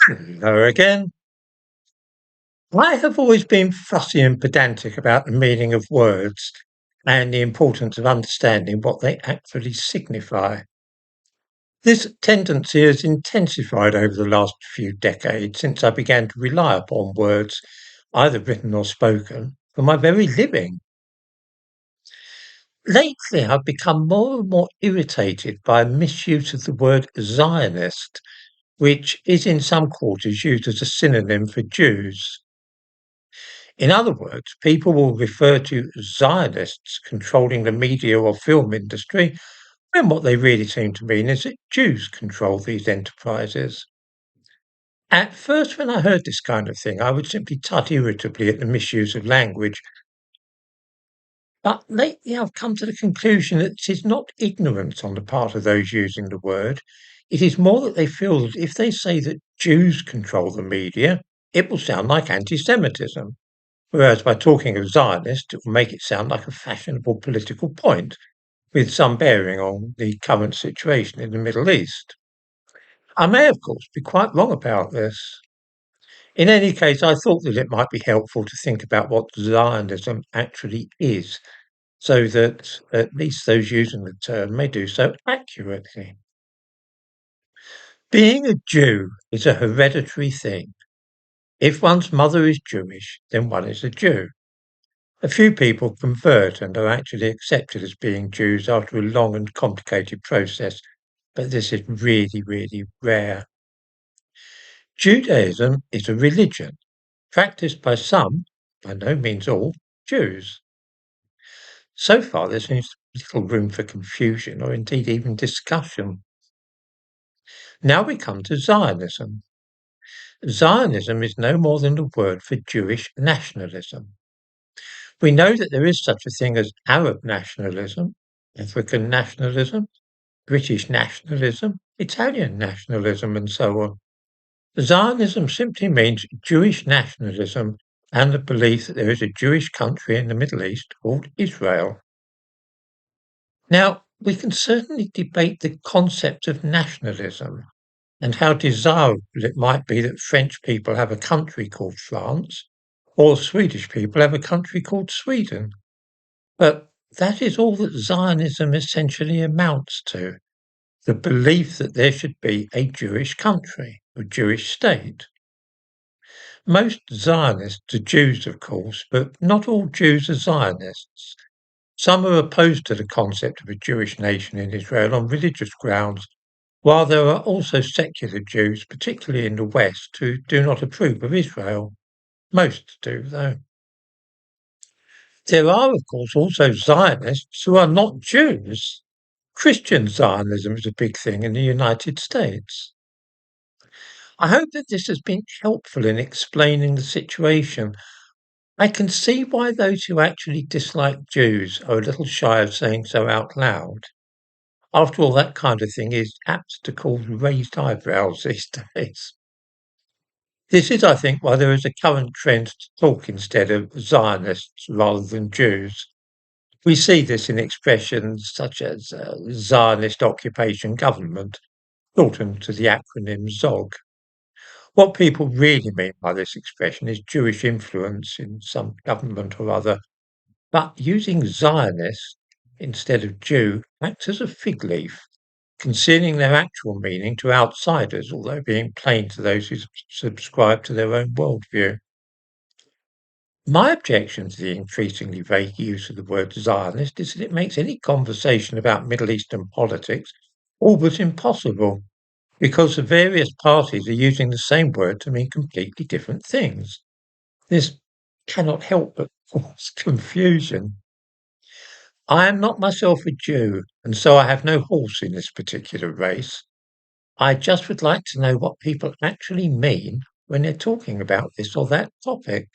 Hello again. I have always been fussy and pedantic about the meaning of words and the importance of understanding what they actually signify. This tendency has intensified over the last few decades since I began to rely upon words, either written or spoken, for my very living. Lately, I've become more and more irritated by a misuse of the word Zionist, which is in some quarters used as a synonym for Jews. In other words, people will refer to Zionists controlling the media or film industry, when what they really seem to mean is that Jews control these enterprises. At first, when I heard this kind of thing, I would simply tut irritably at the misuse of language. But lately, I've come to the conclusion that it is not ignorance on the part of those using the word. It is more that they feel that if they say that Jews control the media, it will sound like anti Semitism. Whereas by talking of Zionists, it will make it sound like a fashionable political point, with some bearing on the current situation in the Middle East. I may, of course, be quite wrong about this. In any case, I thought that it might be helpful to think about what Zionism actually is, so that at least those using the term may do so accurately. Being a Jew is a hereditary thing. If one's mother is Jewish, then one is a Jew. A few people convert and are actually accepted as being Jews after a long and complicated process, but this is really, really rare. Judaism is a religion practiced by some, by no means all, Jews. So far, there seems little room for confusion or indeed even discussion. Now we come to Zionism. Zionism is no more than the word for Jewish nationalism. We know that there is such a thing as Arab nationalism, African nationalism, British nationalism, Italian nationalism, and so on. Zionism simply means Jewish nationalism and the belief that there is a Jewish country in the Middle East called Israel. Now, we can certainly debate the concept of nationalism and how desirable it might be that French people have a country called France or Swedish people have a country called Sweden. But that is all that Zionism essentially amounts to. The belief that there should be a Jewish country, a Jewish state. Most Zionists are Jews, of course, but not all Jews are Zionists. Some are opposed to the concept of a Jewish nation in Israel on religious grounds, while there are also secular Jews, particularly in the West, who do not approve of Israel. Most do, though. There are, of course, also Zionists who are not Jews. Christian Zionism is a big thing in the United States. I hope that this has been helpful in explaining the situation. I can see why those who actually dislike Jews are a little shy of saying so out loud. After all, that kind of thing is apt to cause raised eyebrows these days. This is, I think, why there is a current trend to talk instead of Zionists rather than Jews. We see this in expressions such as Zionist occupation government, shortened to the acronym ZOG. What people really mean by this expression is Jewish influence in some government or other, but using Zionist instead of Jew acts as a fig leaf, concealing their actual meaning to outsiders, although being plain to those who subscribe to their own worldview. My objection to the increasingly vague use of the word Zionist is that it makes any conversation about Middle Eastern politics all but impossible, because the various parties are using the same word to mean completely different things. This cannot help but cause confusion. I am not myself a Jew, and so I have no horse in this particular race. I just would like to know what people actually mean when they're talking about this or that topic.